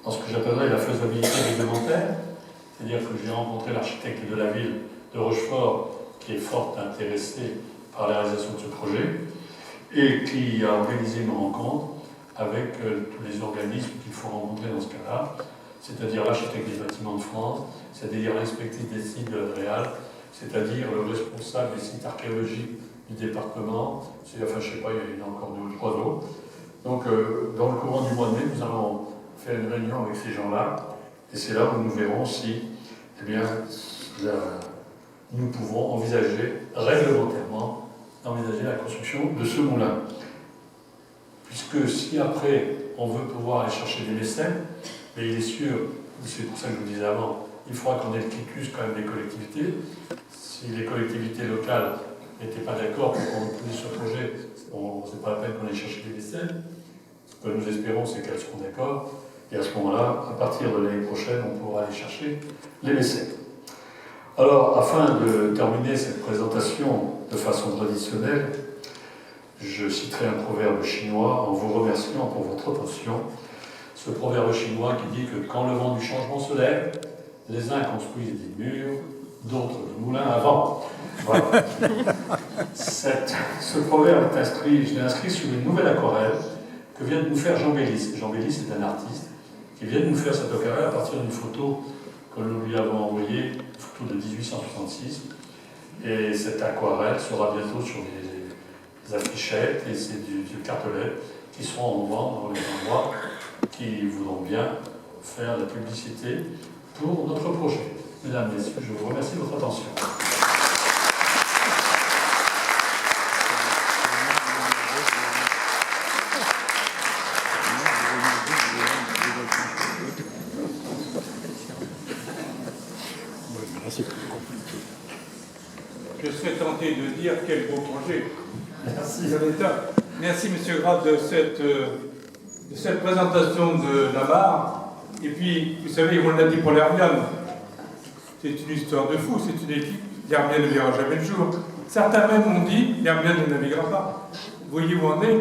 dans ce que j'appellerais la faisabilité réglementaire, c'est-à-dire que j'ai rencontré l'architecte de la ville de Rochefort qui est fort intéressé par la réalisation de ce projet et qui a organisé une rencontre avec tous les organismes qu'il faut rencontrer dans ce cas-là, c'est-à-dire l'architecte des bâtiments de France, c'est-à-dire l'inspectrice des sites de l'Adréal, c'est-à-dire le responsable des sites archéologiques du département, enfin je ne sais pas, il y en a encore 2 ou 3 autres. Donc dans le courant du mois de mai, nous allons faire une réunion avec ces gens-là, et c'est là où nous verrons si nous pouvons envisager réglementairement d'envisager la construction de ce moulin. Puisque si après on veut pouvoir aller chercher des mécènes, mais il est sûr, c'est pour ça que je vous disais avant, il faudra qu'on ait le quitus quand même des collectivités. Si les collectivités locales n'étaient pas d'accord pour qu'on utilise ce projet, c'est pas la peine qu'on aille chercher des mécènes. Ce que nous espérons, c'est qu'elles seront d'accord. Et à ce moment-là, à partir de l'année prochaine, on pourra aller chercher les mécènes. Alors, afin de terminer cette présentation de façon traditionnelle, je citerai un proverbe chinois en vous remerciant pour votre attention. Ce proverbe chinois qui dit que quand le vent du changement se lève, les uns construisent des murs, d'autres des moulins à vent. Voilà. Ce proverbe est inscrit, je l'ai inscrit sur une nouvelle aquarelle que vient de nous faire Jean Bélis. Jean Bélis est un artiste qui vient de nous faire cette aquarelle à partir d'une photo que nous lui avons envoyée, une photo de 1866. Et cette aquarelle sera bientôt sur les affichettes et c'est du cartelet qui seront en vente dans les endroits qui voudront bien faire la publicité pour notre projet. Mesdames, Messieurs, je vous remercie de votre attention. Je serais tenté de dire quel beau projet. Merci. Merci, Monsieur Graff, de cette présentation de la barre. Et puis, vous savez, on l'a dit pour l'Hermione, c'est une histoire de fou, c'est une équipe. L'Hermione ne verra jamais le jour. Certains même ont dit l'Hermione ne naviguera pas. Vous voyez où on est?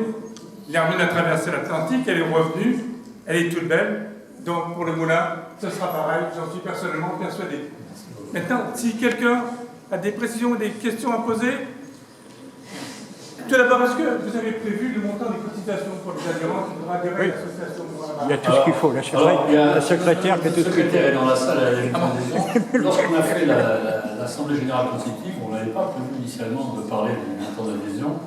L'Hermione a traversé l'Atlantique, elle est revenue, elle est toute belle. Donc, pour le moulin, ce sera pareil, j'en suis personnellement persuadé. Maintenant, si quelqu'un a des précisions ou des questions à poser, tout d'abord, est-ce que vous avez prévu le montant des cotisations pour les adhérents qui devraient adhérer à l'association? Il y a tout ce qu'il faut. La secrétaire fait tout ce qu'il faut. La secrétaire est dans la salle, elle a une adhésion. Lorsqu'on a fait l'Assemblée Générale Constitutive, on n'avait pas prévu initialement de parler du montant d'adhésion,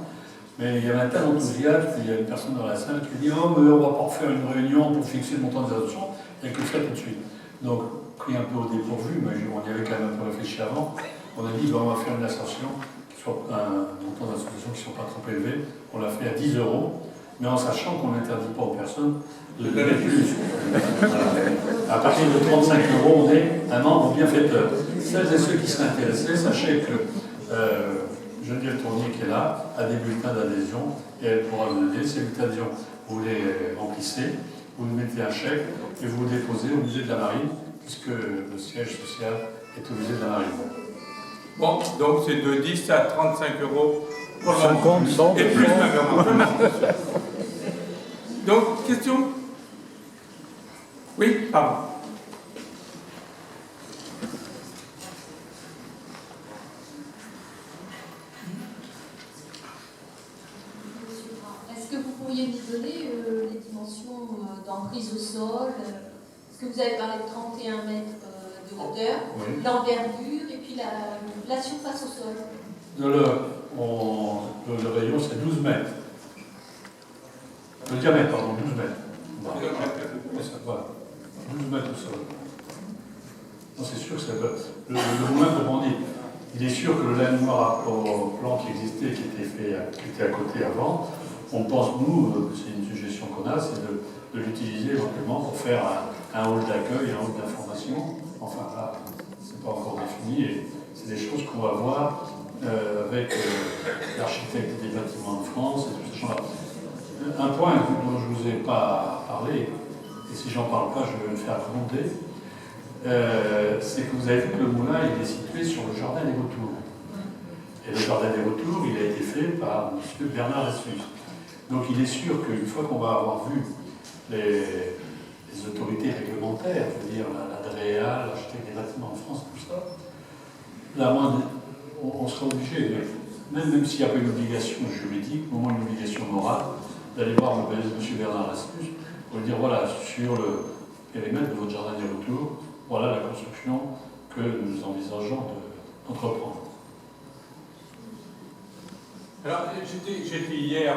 mais il y avait un tel enthousiasme, il y a une personne dans la salle qui dit « Oh, mais on va pas refaire une réunion pour fixer le montant des adhésions, et que ça tout de suite. » Donc, pris un peu au dépourvu, mais on y avait quand même un peu réfléchi avant, on a dit on va faire une association, soit un montant d'association qui ne soit pas trop élevé, on l'a fait à 10 €, mais en sachant qu'on n'interdit pas aux personnes de donner plus. Voilà. À partir de 35 €, on est un membre bienfaiteur. Celles et ceux qui seraient intéressés, sachez que Geneviève Tournier, qui est là, a des bulletins d'adhésion et elle pourra vous donner. Ces bulletins d'adhésion, vous les remplissez, vous nous mettez un chèque et vous le déposez au musée de la Marine, puisque le siège social est au musée de la Marine. Bon, donc c'est de 10 à 35 € pour le 50, 100, et plus même. Donc, question? Oui, pardon. Est-ce que vous pourriez nous donner les dimensions d'emprise au sol? Est-ce que vous avez parlé de 31 mètres de hauteur, oui. L'envergure et puis la surface au sol? Le rayon, c'est 12 mètres. Le diamètre, pardon, 12 mètres. Voilà. 12 mètres au sol. Non, c'est sûr que ça va. Le moulin, comme on dit, il est sûr que le laine noir au plan qui existait, qui était à côté avant, on pense, nous, c'est une suggestion qu'on a, c'est de l'utiliser éventuellement pour faire un hall d'accueil, un hall d'information. Enfin là, c'est pas encore défini et c'est des choses qu'on va voir avec l'architecte des bâtiments de France et tout ça. Un point dont je ne vous ai pas parlé, et si j'en parle pas, je vais le faire remonter, c'est que vous avez vu que le moulin il est situé sur le jardin des Vautours. Et le jardin des Vautours, il a été fait par M. Bernard Ressus. Donc il est sûr qu'une fois qu'on va avoir vu des autorités réglementaires, je veux dire, la DREA, l'architecte des bâtiments en France, tout ça. Là, on sera obligé, même s'il n'y a pas une obligation juridique, au moins une obligation morale, d'aller voir M. Bernard Rasmus pour lui dire, voilà, sur le périmètre de votre jardin des retours, voilà la construction que nous envisageons d'entreprendre. Alors, j'étais hier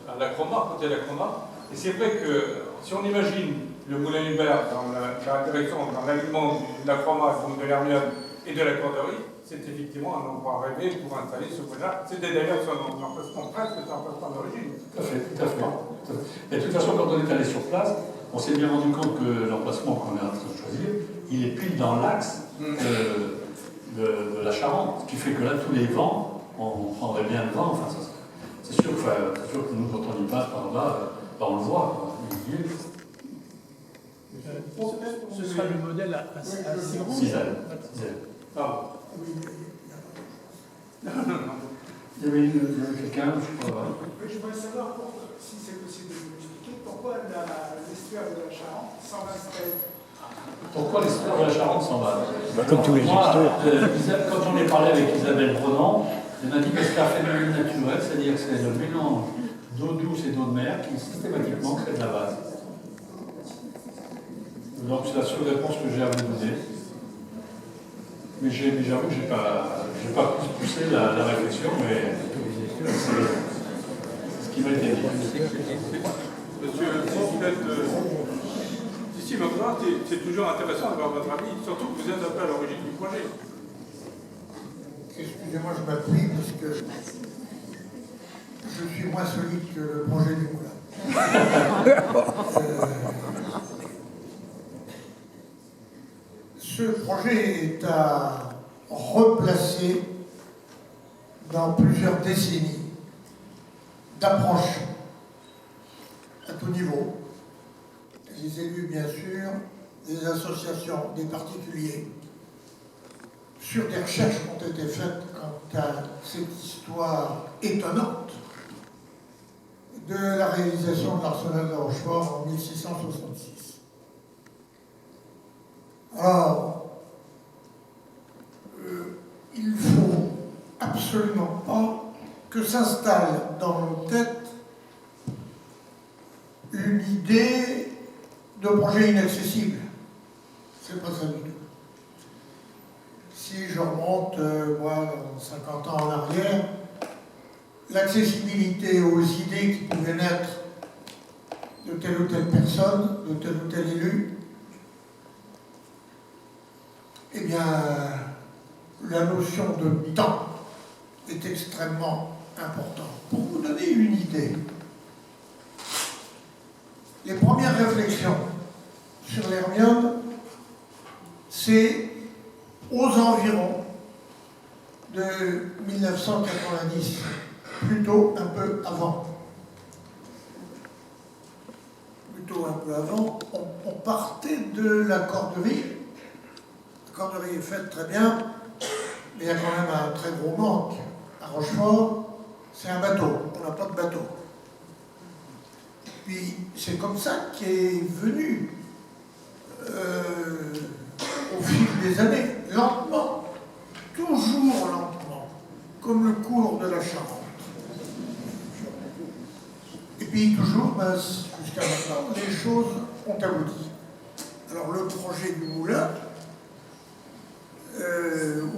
à la Cromar, côté de la Cromar, et c'est vrai que si on imagine le moulin Hubert dans la direction, dans l'alignement de la Cromar, donc de l'Hermione et de la Corderie, c'est effectivement un endroit rêvé pour installer ce moulin. C'était d'ailleurs son emplacement presque, son emplacement d'origine. Tout à fait, tout à fait. Et de toute façon, quand on est allé sur place, on s'est bien rendu compte que l'emplacement qu'on est en train de choisir, il est pile dans l'axe de la Charente, ce qui fait que là, tous les vents, on prendrait bien le vent. Enfin, c'est sûr que nous, quand on y passe par là, on le voit, quoi. Ce sera le modèle à 6 roues. 6 ailes. Ah. Il y avait quelqu'un, je crois. Oui, je voudrais savoir, si c'est possible de vous expliquer, pourquoi l'estuaire de la Charente s'en va Pourquoi l'estuaire de la Charente s'en va? Comme tous les estuaires. Quand on est parlé avec Isabelle Brenan, elle m'a dit que c'est un phénomène naturel, c'est-à-dire que c'est le mélange d'eau douce et d'eau de mer qui systématiquement crée de la vase. Donc c'est la seule réponse que j'ai à vous donner. Mais j'avoue que je n'ai pas pu pousser la réflexion, mais c'est ce qui m'a été dit. Monsieur le président, ici maintenant, c'est toujours intéressant d'avoir votre avis, surtout que vous êtes un peu à l'origine du projet. Excusez-moi, je m'appuie parce que je suis moins solide que le projet du moulin. Ce projet est à replacer dans plusieurs décennies d'approche à tout niveau. Les élus, bien sûr, des associations, des particuliers, sur des recherches qui ont été faites quant à cette histoire étonnante de la réalisation de l'arsenal de Rochefort en 1666. Alors, il ne faut absolument pas que s'installe dans nos têtes une idée de projet inaccessible. C'est pas ça du tout. Si je remonte, moi, 50 ans en arrière, l'accessibilité aux idées qui pouvaient naître de telle ou telle personne, de tel ou tel élu, eh bien, la notion de temps est extrêmement importante. Pour vous donner une idée, les premières réflexions sur l'Hermione, c'est aux environs de 1990, plutôt un peu avant. Plutôt un peu avant, on partait de la Corderie. La Corderie est faite très bien, mais il y a quand même un très gros manque. À Rochefort, c'est un bateau, on n'a pas de bateau. Puis c'est comme ça qu'est venu, au fil des années, lentement, toujours lentement, comme le cours de la Charente. Et puis toujours, jusqu'à maintenant, les choses ont abouti. Alors le projet du moulin,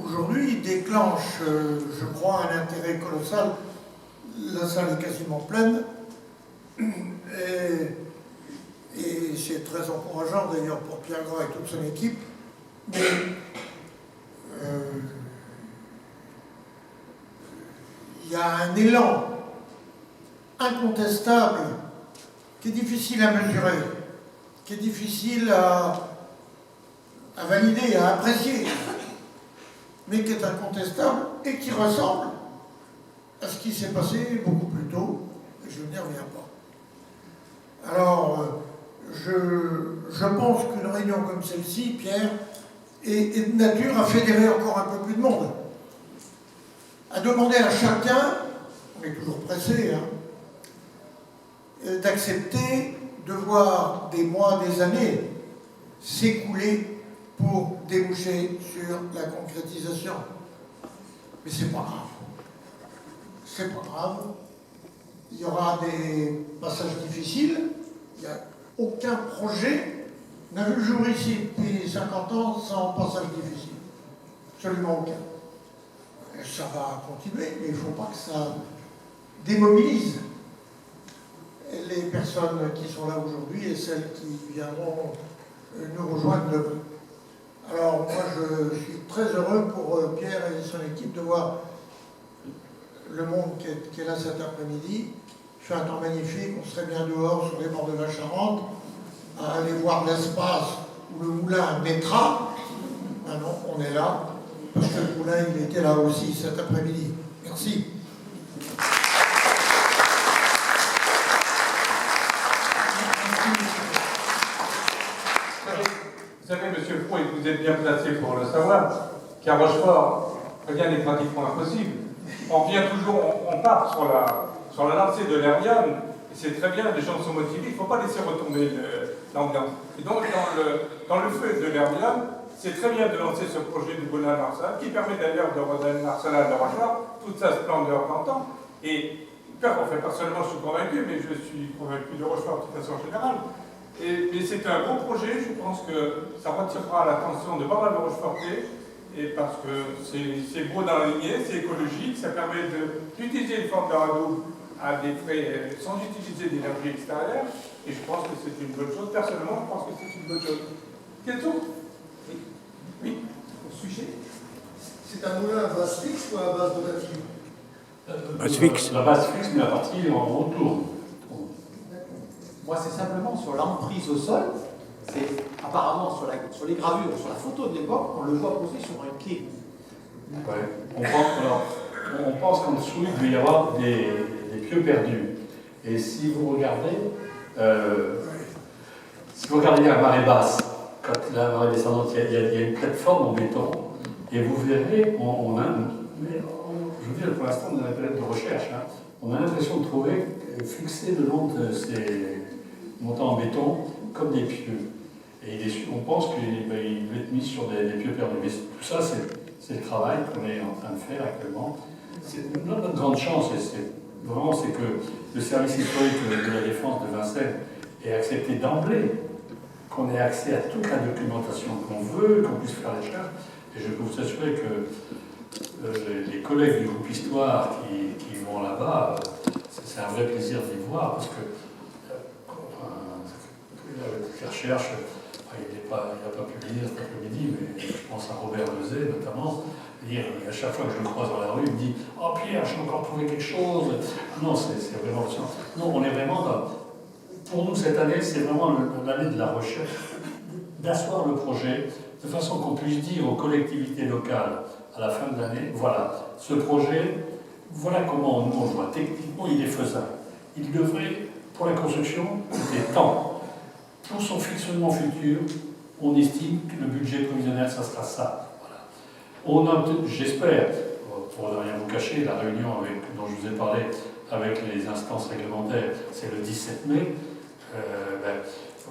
aujourd'hui, déclenche, je crois, un intérêt colossal. La salle est quasiment pleine. Et c'est très encourageant d'ailleurs pour Pierre Gras et toute son équipe. Mais il y a un élan incontestable qui est difficile à mesurer, qui est difficile à valider, à apprécier, mais qui est incontestable et qui ressemble à ce qui s'est passé beaucoup plus tôt, et je n'y reviens pas. Alors, je pense qu'une réunion comme celle-ci, Pierre, est de nature à fédérer encore un peu plus de monde, à demander à chacun, on est toujours pressé, d'accepter de voir des mois, des années s'écouler pour déboucher sur la concrétisation. Mais c'est pas grave. C'est pas grave. Il y aura des passages difficiles. Il n'y a aucun projet n'a vu le jour ici depuis 50 ans sans passage difficile. Absolument aucun. Et ça va continuer, mais il ne faut pas que ça démobilise les personnes qui sont là aujourd'hui et celles qui viendront nous rejoindre demain. Alors moi je suis très heureux pour Pierre et son équipe de voir le monde qui est là cet après-midi. Il fait un temps magnifique, on serait bien dehors sur les bords de la Charente, à aller voir l'espace où le moulin mettra. Ah non, on est là, parce que le moulin il était là aussi cet après-midi. Merci. Vous savez, monsieur Froux, et vous êtes bien placé pour le savoir, qu'à Rochefort, rien n'est pratiquement impossible. On vient toujours, on part sur la lancée de l'Hermione, et c'est très bien, les gens sont motivés, il ne faut pas laisser retomber l'ambiance. Et donc, dans le feu de l'Hermione, c'est très bien de lancer ce projet du Moulin d'Arsenal, qui permet d'ailleurs de redonner l'Arsenal de Rochefort toute sa splendeur d'antan. Et, enfin, personnellement, je suis convaincu, mais je suis convaincu de Rochefort de façon générale. Mais c'est un beau projet, je pense que ça retirera l'attention de pas mal de Rochefortais, et parce que c'est beau dans la lignée, c'est écologique, ça permet d'utiliser une forme de radeau à des frais sans utiliser d'énergie extérieure, et je pense que c'est une bonne chose. Personnellement, je pense que c'est une bonne chose. Question? Oui. Au sujet? C'est un moulin à base fixe ou à base de bâtiment? Base fixe. La base fixe, mais la partie en retour. Moi, c'est simplement sur l'emprise au sol. C'est apparemment sur les gravures, sur la photo de l'époque, on le voit posé sur un quai. Ouais. On pense qu'en dessous, il doit y avoir des pieux perdus. Et si vous regardez la marée basse, quand la marée descendante, il y a une plateforme en béton, et vous verrez, je veux dire, pour l'instant, on est dans la période de recherche, hein, on a l'impression de trouver fixé le long de ces montants en béton comme des pieux. Et on pense qu'il va être mis sur des pieux perdus. Mais tout ça, c'est le travail qu'on est en train de faire actuellement. Notre grande chance, c'est que le service historique de la défense de Vincennes ait accepté d'emblée qu'on ait accès à toute la documentation qu'on veut, qu'on puisse faire les recherches. Et je peux vous assurer que les collègues du groupe Histoire qui vont là-bas, c'est un vrai plaisir d'y voir, parce que les recherches, il n'a pas publié cet après-midi, mais je pense à Robert Lezay notamment. Et à chaque fois que je le croise dans la rue, il me dit « Oh Pierre, j'ai encore trouvé quelque chose !» Non, c'est vraiment le sens. Non, on est vraiment dans... Pour nous, cette année, c'est vraiment l'année de la recherche, d'asseoir le projet, de façon qu'on puisse dire aux collectivités locales, à la fin de l'année, voilà, ce projet, voilà comment on le voit. Techniquement, il est faisable. Il devrait, pour la construction, c'était temps. Pour son fonctionnement futur, on estime que le budget prévisionnel, ça sera ça. Voilà. J'espère, pour ne rien vous cacher, la réunion dont je vous ai parlé avec les instances réglementaires, c'est le 17 mai.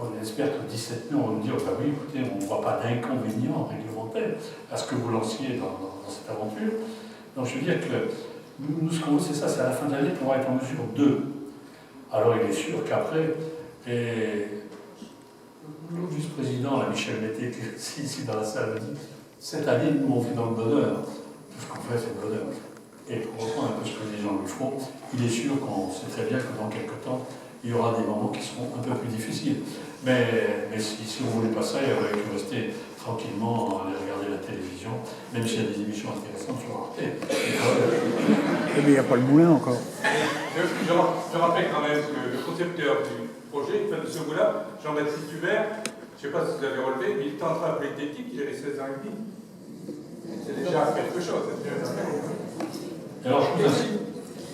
On espère que le 17 mai, on va nous dire, bah oui, écoutez, on ne voit pas d'inconvénients réglementaires à ce que vous lanciez dans cette aventure. Donc je veux dire que nous, ce qu'on veut, c'est ça, c'est à la fin de l'année qu'on va être en mesure de. Alors il est sûr qu'après, le vice-président, la Michel Mété, qui est ici dans la salle, me dit, cette année, nous, on vit dans le bonheur. Tout ce qu'on fait, c'est le bonheur. Et pour reprendre un peu ce que dit Jean-Louis Froux, il est sûr qu'on sait très bien que dans quelques temps, il y aura des moments qui seront un peu plus difficiles. Mais si vous ne voulez pas ça, il va rester tranquillement, aller regarder la télévision, même s'il y a des émissions intéressantes sur Arte. Mais il n'y a pas le moulin encore. Je rappelle quand même que le concepteur du projet, de ce bout-là, Jean-Baptiste Hubert, je ne sais pas si vous avez relevé, mais il est entré à Polytechnique, il avait 16 ans et demi. C'est déjà quelque chose. Alors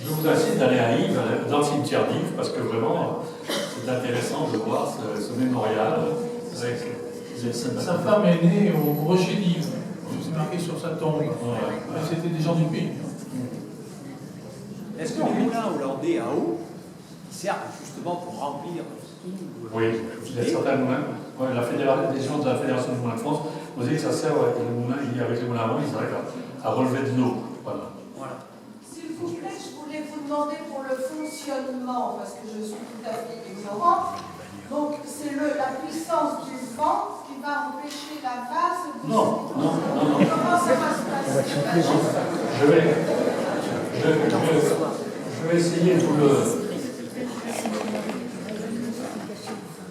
je vous incite d'aller à Yves, dans le cimetière d'Yves, parce que vraiment, c'est intéressant de voir ce mémorial avec sa femme est née au Rocher d'Yves. C'est marqué sur sa tombe. Ouais. C'était des gens du pays. Est-ce que les moulins hollandais à eau servent justement pour remplir Oui, il y a certains moulins. Ouais, les gens de la Fédération des moulins de France ont dit que ça sert, les moulins, avec les moulins à vent, ils arrivent à relever de l'eau. Voilà. S'il vous plaît, je voulais vous demander pour le fonctionnement, parce que je suis tout à fait ignorant. Donc, c'est la puissance du vent qui va empêcher la vase de... Non. Comment ça va se passer? Je vais essayer tout le...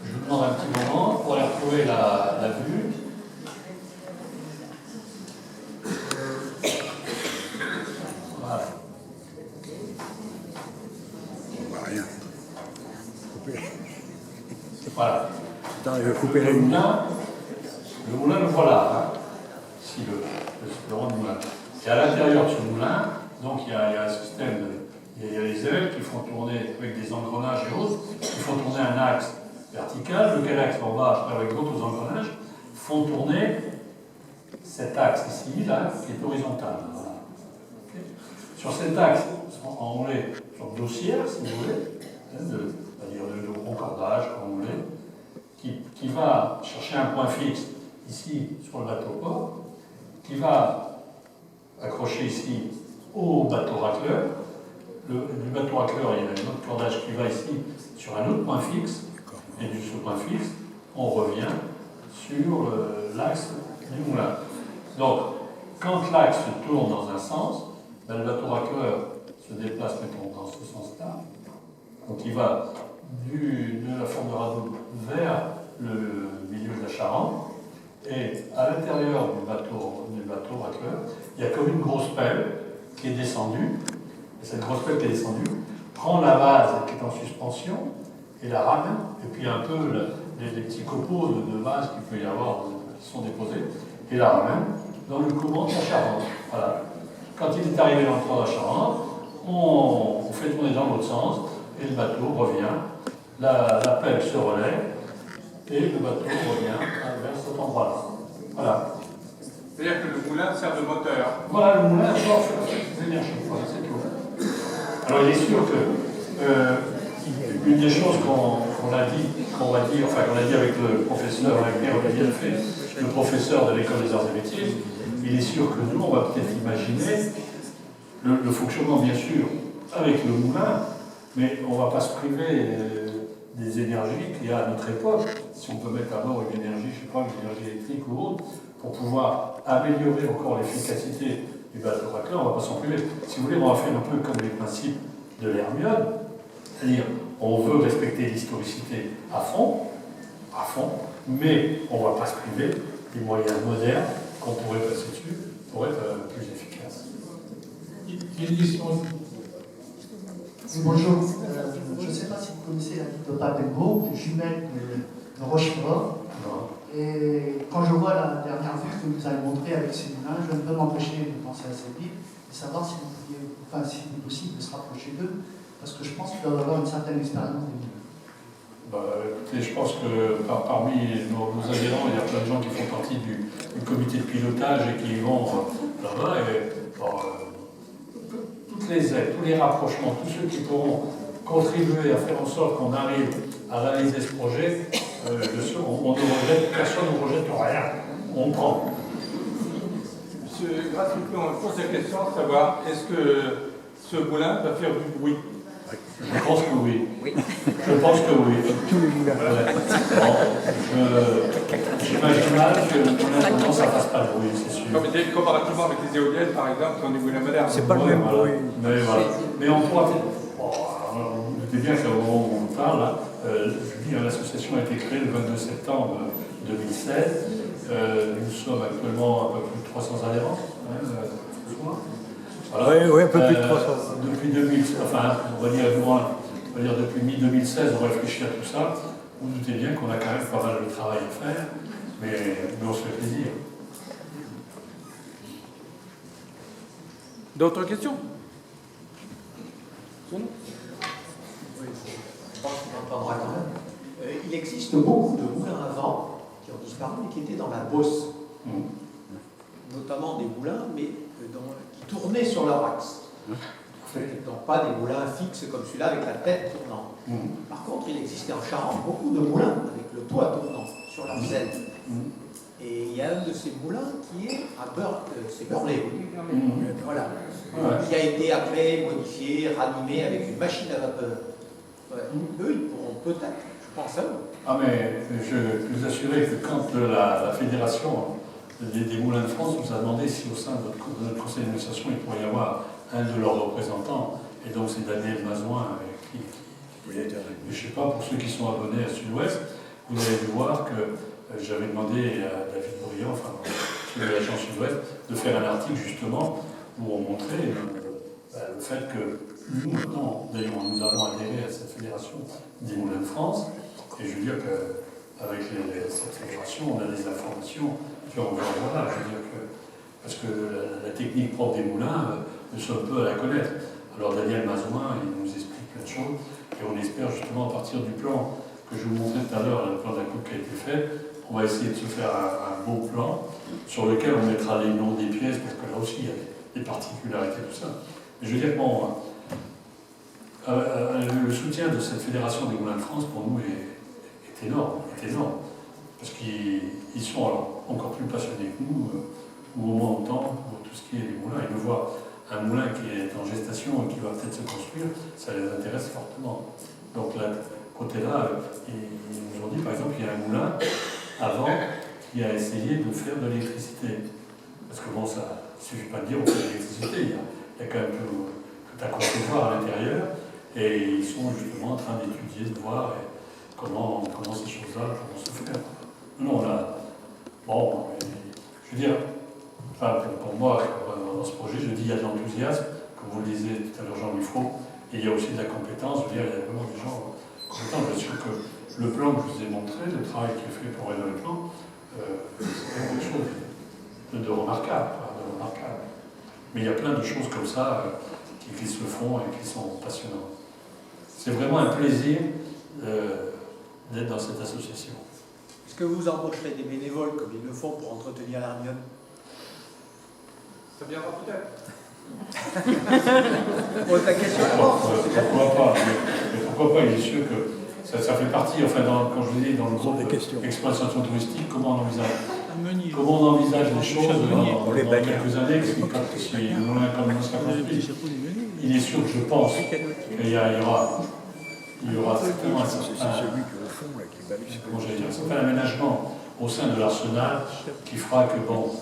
Je vais prendre un petit moment pour aller retrouver la vue. Voilà. On voit rien. Voilà. Attends, je vais couper la Le lumière. moulin, le voilà. Hein. Ici, le rond du moulin. Et à l'intérieur de ce moulin, donc il y a un système il y a les ailes qui font tourner avec des engrenages et autres, qui font tourner un axe vertical, lequel axe en bas, après avec d'autres engrenages, font tourner cet axe ici, là, qui est horizontal. Voilà. Okay. Sur cet axe, on est sur le dossier, si vous voulez, c'est-à-dire de concordage, comme vous voulez, qui va chercher un point fixe ici sur le bateau-port, qui va accrocher ici au bateau racleur. Du bateau racleur, il y a un autre cordage qui va ici sur un autre point fixe, et de ce point fixe, on revient sur l'axe du moulin. Donc, quand l'axe tourne dans un sens, ben, le bateau racleur se déplace, mettons, dans ce sens-là. Donc, il va de la forme de radeau vers le milieu de la Charente, et à l'intérieur du bateau racleur, il y a comme une grosse pelle qui est descendue. Et cette grosse pelle qui est descendue prend la vase qui est en suspension et la ramène, et puis un peu les petits copeaux de vase qu'il peut y avoir qui sont déposés, et la ramène dans le courant de la Charente. Voilà. Quand il est arrivé dans le courant de la Charente, on fait tourner dans l'autre sens, et le bateau revient, la pelle se relève, et le bateau revient vers cet endroit-là. Voilà. C'est-à-dire que le moulin sert de moteur. Voilà, le moulin apporte des énergies. Voilà, c'est tout. Alors, il est sûr que une des choses qu'on a dit, qu'on a dit avec le professeur, avec Pierre fait, le professeur de l'école des arts et métiers, il est sûr que nous, on va peut-être imaginer le fonctionnement, bien sûr, avec le moulin, mais on ne va pas se priver des énergies qu'il y a à notre époque. Si on peut mettre à bord une énergie, je ne sais pas, une énergie électrique ou autre, pour pouvoir améliorer encore l'efficacité du bateau racleur, on ne va pas s'en priver. Si vous voulez, on va faire un peu comme les principes de l'Hermione, c'est-à-dire on veut respecter l'historicité à fond, mais on ne va pas se priver des moyens modernes qu'on pourrait passer dessus pour être plus efficace. Il y a une question. Oui, bonjour. Je ne sais pas si vous connaissez la ville de Papenbourg, jumelle de Rochefort. Non. Et quand je vois la dernière vue que vous avez montrée avec ces moulins, je ne peux m'empêcher de penser à cette ville et savoir si vous pouviez, enfin, si c'est possible de se rapprocher d'eux, parce que je pense qu'ils doivent avoir une certaine expérience des moulins. Écoutez, je pense que parmi nos adhérents, il y a plein de gens qui font partie du comité de pilotage et qui vont là-bas. Toutes les aides, tous les rapprochements, tous ceux qui pourront contribuer à faire en sorte qu'on arrive à réaliser ce projet, on ne rejette, personne ne rejette rien. On prend. Monsieur Gratuito, on pose la question de savoir est-ce que ce moulin va faire du bruit? Je pense que oui. Je pense que oui. Tous les moulins. J'imagine mal que le moulin commence à fasse pas de bruit, c'est sûr. Comparativement avec les éoliennes, par exemple, qui ont des moulins modernes. C'est pas le même bruit. Mais voilà. Mais on pourra peut-être. Vous doutez bien qu'au moment où on parle, là, je dis, l'association a été créée le 22 septembre 2016. Nous sommes actuellement un peu plus de 300 adhérents. Voilà. Oui, un peu plus de 300. Depuis 2000, enfin, on va dire depuis mi-2016, on réfléchit à tout ça. Vous doutez bien qu'on a quand même pas mal de travail à faire, mais on se fait plaisir. D'autres questions? Oui, je pense qu'on entendra quand même. Il existe beaucoup de moulins à vent qui ont disparu mais qui étaient dans la Beauce. Notamment des moulins mais qui tournaient sur leur axe. Donc pas des moulins fixes comme celui-là avec la tête tournante. Par contre, il existait en Charente beaucoup de moulins avec le toit tournant sur la Seine. Et il y a un de ces moulins qui est à c'est Burley, voilà, qui a été après modifié, ranimé avec une machine à vapeur. Eux, ils pourront peut-être, je pense à eux. Ah mais je peux vous assurer que quand la Fédération des Moulins de France nous a demandé si au sein de notre conseil d'administration il pourrait y avoir un de leurs représentants, et donc c'est Daniel Mazoin qui je ne sais pas, pour ceux qui sont abonnés à Sud-Ouest, vous avez dû voir que j'avais demandé à David Briand, enfin celui de l'agence Sud-Ouest, de faire un article justement où on montrait le fait que nous, maintenant, d'ailleurs, nous avons adhéré à cette fédération des Moulins de France, et je veux dire qu'avec cette fédération, on a des informations sur voilà, je veux dire que, parce que la technique propre des moulins, nous sommes peu à la connaître. Alors Daniel Mazoin, il nous explique plein de choses, et on espère justement à partir du plan que je vous montrais tout à l'heure, le plan de la coupe qui a été fait, on va essayer de se faire un beau plan sur lequel on mettra les noms des pièces, parce que là aussi il y a des particularités, tout ça. Mais je veux dire, bon, le soutien de cette fédération des Moulins de France, pour nous, est énorme, parce qu'ils sont alors encore plus passionnés que nous, au moment de temps, pour tout ce qui est des moulins. Ils nous voient un moulin qui est en gestation et qui va peut-être se construire, ça les intéresse fortement. Donc là, côté là, ils nous ont dit, par exemple, qu'il y a un moulin avant qui a essayé de faire de l'électricité. Parce que bon, ça ne suffit pas de dire on fait de l'électricité, il y a quand même tout à concevoir à l'intérieur, et ils sont justement en train d'étudier, de voir comment ces choses-là vont se faire. Nous, on a... Bon, je veux dire, enfin, pour moi, dans ce projet, je dis il y a de l'enthousiasme, comme vous le disiez tout à l'heure, Jean Luffaut, et il y a aussi de la compétence. Je veux dire, il y a vraiment des gens compétents. Je suis sûr que le plan que je vous ai montré, le travail qui est fait pour rénover le plan, c'est quelque chose de remarquable, Mais il y a plein de choses comme ça qui se font et qui sont passionnantes. C'est vraiment un plaisir d'être dans cette association. Est-ce que vous embaucherez des bénévoles comme ils le font pour entretenir l'Hermione? Ça viendra peut-être. Pose la question d'abord. Pourquoi pas? Mais pourquoi pas? Il est sûr que ça fait partie, enfin, quand je vous dis dans le groupe exploitation touristique, comment on envisage les choses dans quelques années, si le moulin comme ça construit. Il est sûr que je pense qu'il y aura certainement un certain aménagement au sein de l'arsenal qui fera que, bon,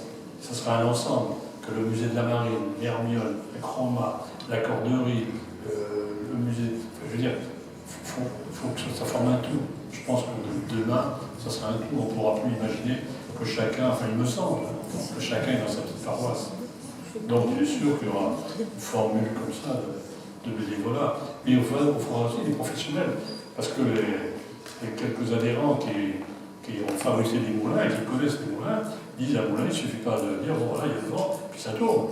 ce sera un ensemble, que le musée de la Marine, l'Hermione, le Chroma, la Corderie, le musée, je veux dire, il faut que ça forme un tout. Je pense que demain, ça sera un tout, on ne pourra plus imaginer que chacun, enfin il me semble, que chacun est dans sa petite paroisse. Donc il est sûr qu'il y aura une formule comme ça de bénévolat. Mais il faudra aussi des professionnels, parce que les quelques adhérents qui ont fabriqué des moulins et qui connaissent les moulins disent à moulin, il ne suffit pas de dire, bon voilà, il y a le vent, puis ça tourne.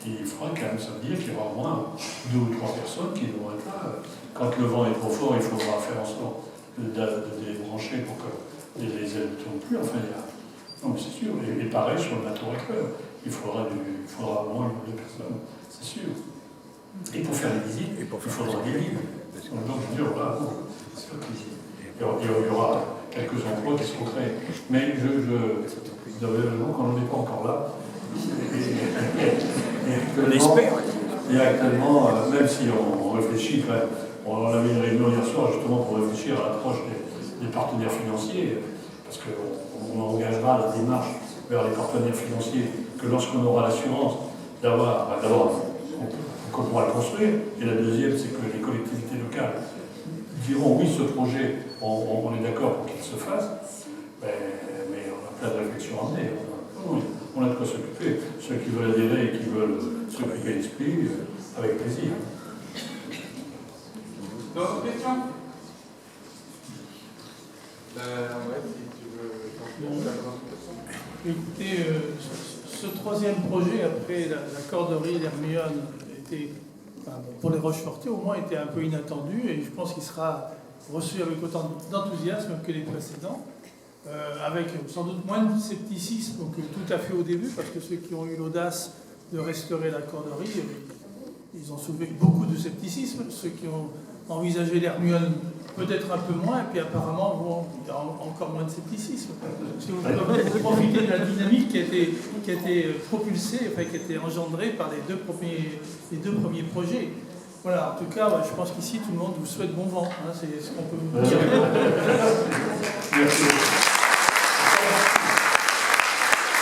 Il faudra quand même, ça veut dire qu'il y aura au moins 2 ou 3 personnes qui vont être là. Quand le vent est trop fort, il faudra faire en sorte de débrancher pour que les ailes ne tournent plus. Enfin, non, mais c'est sûr. Et pareil sur le bateau récleur. Il faudra au moins 1 ou 2 personnes, c'est sûr. Et pour faire les visites, il faudra des guides. Donc, je veux dire, voilà, c'est le plaisir. Il y aura quelques emplois qui seront créés. Mais quand on n'est pas encore là, on espère. Et actuellement, même si on réfléchit, on avait une réunion hier soir justement pour réfléchir à l'approche des partenaires financiers, parce qu'on engagera la démarche vers les partenaires financiers que lorsqu'on aura l'assurance d'abord qu'on pourra le construire, et la deuxième, c'est que les collectivités locales diront oui, ce projet, on est d'accord pour qu'il se fasse, mais on a plein de réflexions à mener. On a de quoi s'occuper. Ceux qui veulent adhérer et qui veulent s'occuper d'esprit, avec plaisir. D'autres questions? Ouais, si tu veux. Écoutez, ce troisième projet, après la Corderie, l'Hermione, pour les Rochefortées, au moins, était un peu inattendu, et je pense qu'il sera reçu avec autant d'enthousiasme que les précédents. Avec sans doute moins de scepticisme que tout à fait au début, parce que ceux qui ont eu l'audace de restaurer la Corderie ils ont soulevé beaucoup de scepticisme. Ceux qui ont envisagé l'Hermione, peut-être un peu moins, et puis apparemment, il y a encore moins de scepticisme. Si vous profitez de la dynamique qui a été propulsée, enfin, qui a été engendrée par les deux premiers projets. Voilà, en tout cas, je pense qu'ici, tout le monde vous souhaite bon vent. Hein, c'est ce qu'on peut vous dire.